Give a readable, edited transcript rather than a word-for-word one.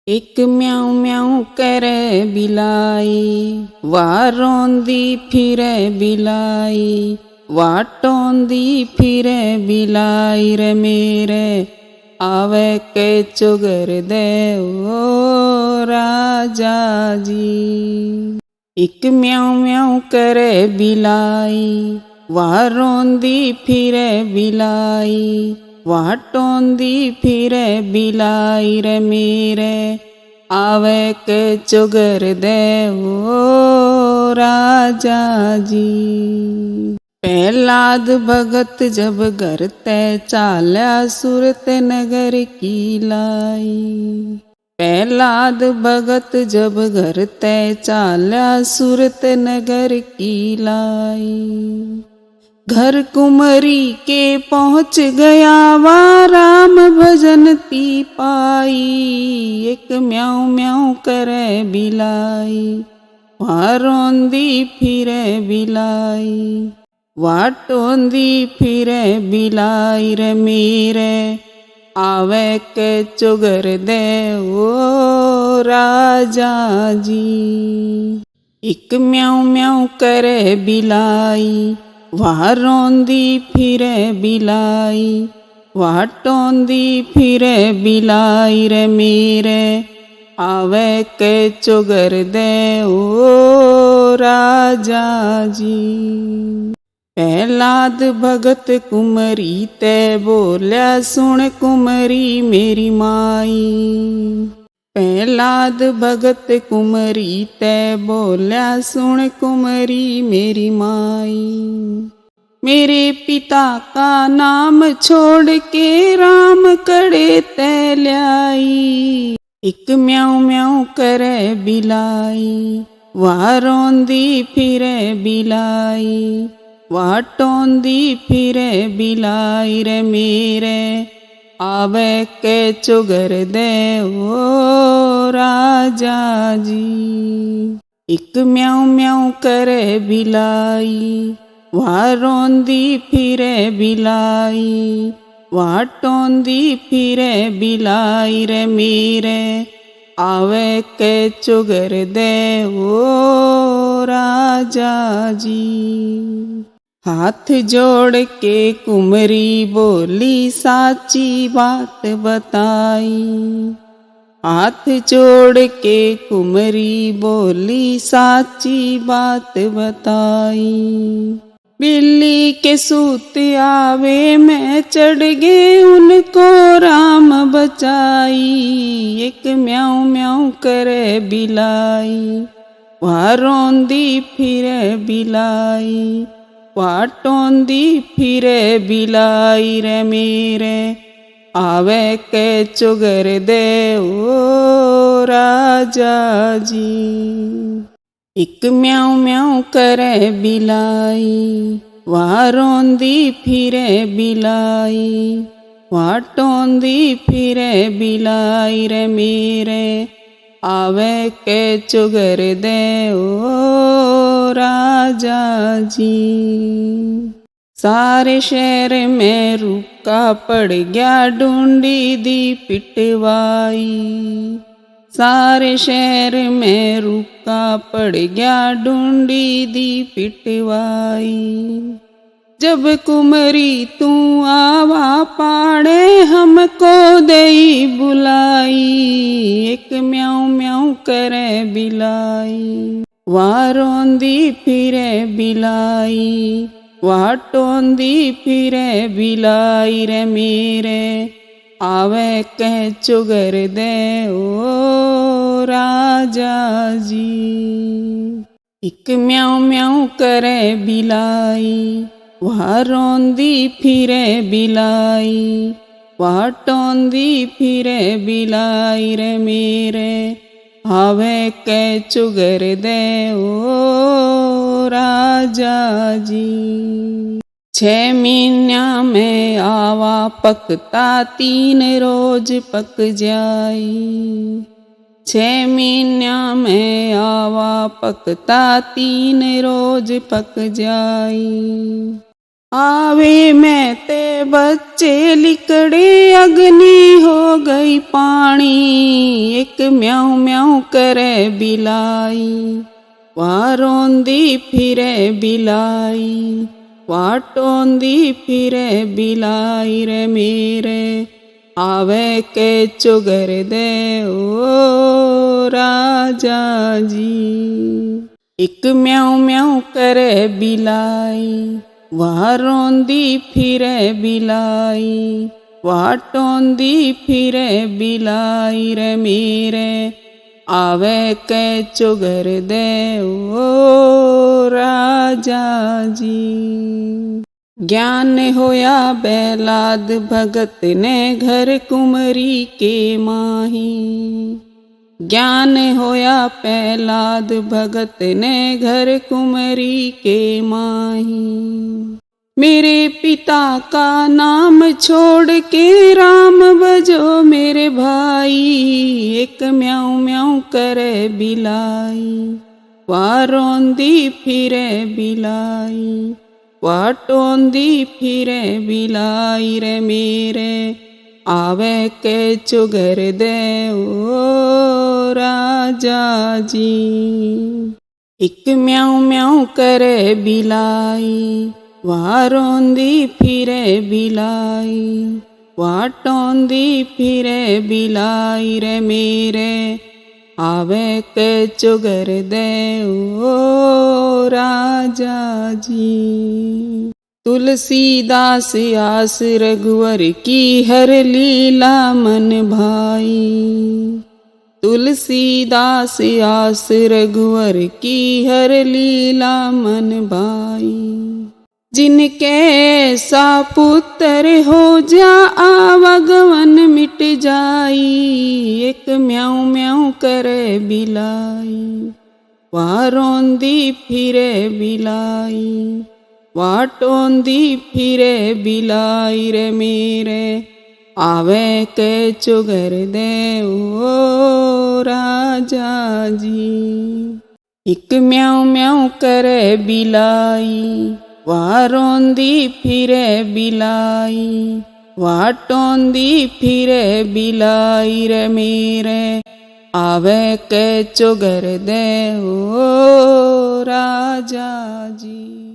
एक म्याऊं म्याऊं करे बिलाई, वारोंदी फिरे बिलाई, वाटोंदी फिरे बिलाई रे मेरे, आवे के चुगर दे ओ राजा जी। एक म्याऊं म्याऊं करे बिलाई, वारोंदी फिरे बिलाई, वाटोंदी फिरे बिलाई रे मेरे, आवे के चुगर दे ओ राजा जी। प्रहलाद भगत जब घर ते चाल्या सुरत नगर की लाई, प्रहलाद भगत जब घर ते चाल्या सुरत नगर की लाई, घर कुमरी के पहुँच गया वा राम भजन ती पाई, एक म्याऊं म्याऊं करे बिलाई, वारोंदी फिरे बिलाई, वाटोंदी फिरे बिलाई रे मेरे, आवे के चुगर दे ओ राजा जी। एक म्याऊं म्याऊं करे बिलाई, वारोंदी फिरे बिलाई, वाटोंदी फिरे बिलाई रे मेरे, आवे के चुगर दे ओ राजा जी। प्रहलाद भगत कुमरी ते बोल्या सुन कुमरी मेरी माई, प्रहलाद भगत कुमरी ते बोल्या सुन कुमरी मेरी माई, मेरे पिता का नाम छोड़ के राम कड़े ते ल्याई, एक म्याऊं म्याऊं करे बिलाई, वारोंदी फिरे बिलाई, वाटोंदी फिरे बिलाई रे मेरे, आवे के चुगर दे ओ राजा जी। एक म्याऊं म्याऊं करे बिलाई, वारोंदी फिरे बिलाई, वाटोंदी फिरे बिलाई रे मेरे, आवे के चुगर दे ओ राजा जी। हाथ जोड़ के कुमरी बोली साची बात बताई, हाथ जोड़ के कुमरी बोली साची बात बताई, बिल्ली के सूत आवे मैं चढ़ गए उनको राम बचाई, एक म्याऊं म्याऊं करे बिलाई, वारोंदी फिरे बिलाई, वाटोंदी फिरे बिलाई रे मेरे, आवे के चुगर दे ओ राजा जी। एक म्याऊं म्याऊं करे बिलाई, वारोंदी फिरे बिलाई, वाटोंदी फिरे बिलाई रे मेरे, आवे के चुगर दे ओ राजा जी। सारे शहर में रुका पड़ गया ढूंढी दी पिटवाई, सारे शहर में रुका पड़ गया ढूंढी दी पिटवाई, जब कुमरी तू आवा पाड़े हमको दई बुलाई, एक म्याऊं म्याऊं करे बिलाई, वारोंदी फिरे बिलाई, वाटोंदी फिरे बिलाई रे मेरे, आवे के चुगर दे ओ राजा जी। एक म्याऊं म्याऊं करे बिलाई, वारोंदी फिरे बिलाई, वाटोंदी फिरे बिलाई रे मेरे, आवे के चुगर दे ओ राजा जी। 6 महीना में आवा पकता 3 रोज पक जाई, 6 महीना में आवा पकता 3 रोज पक जाई, आवे मैं ते बच्चे लिकड़े अग्नि हो गई पानी, एक म्याऊं म्याऊं करे बिलाई, वहाँ रोंदी फिरे बिलाई, वहाँ टोंदी फिरे बिलाई रे मेरे, आवे के चुगर दे ओ राजा जी। एक म्याऊं म्याऊं करे बिलाई, वहाँ रोंदी फिरे बिलाई, वहाँ टोंदी फिरे बिलाई रे मेरे, आवे के चुगर दे ओ राजा जी। ज्ञान होया बेलाद भगत ने घर कुमरी के माही, ज्ञान होया प्रहलाद भगत ने घर कुमरी के माही। मेरे पिता का नाम छोड़ के राम बजो मेरे भाई, एक म्याऊं म्याऊं करे बिलाई, वहाँ रोंदी फिरे बिलाई, वहाँ टोंदी फिरे बिलाई रे मेरे, आवे के चुगर दे ओ राजा जी। एक म्याऊं म्याऊं करे बिलाई, वहाँ रोंदी फिरे बिलाई, वहाँ टोंदी फिरे बिलाई रे मेरे, आवे के चुगर दे ओ राजा जी। तुलसीदास आस रघुवर की हर लीला मन भाई, तुलसीदास आस रघुवर की हर लीला मन भाई, जिनके सा पुत्र हो जा आवागमन मिट जाई, एक म्याऊं म्याऊं करे बिलाई, वहाँ रोंदी फिरे बिलाई, वहाँ टोंदी फिरे बिलाई रे मेरे, आवे के चुगर दे ओ राजा जी। एक म्याऊं म्याऊं करे बिलाई, वहाँ रोंदी फिरे बिलाई, वहाँ टोंदी फिरे बिलाई रे मेरे, आवे के चुगर दे ओ राजा जी।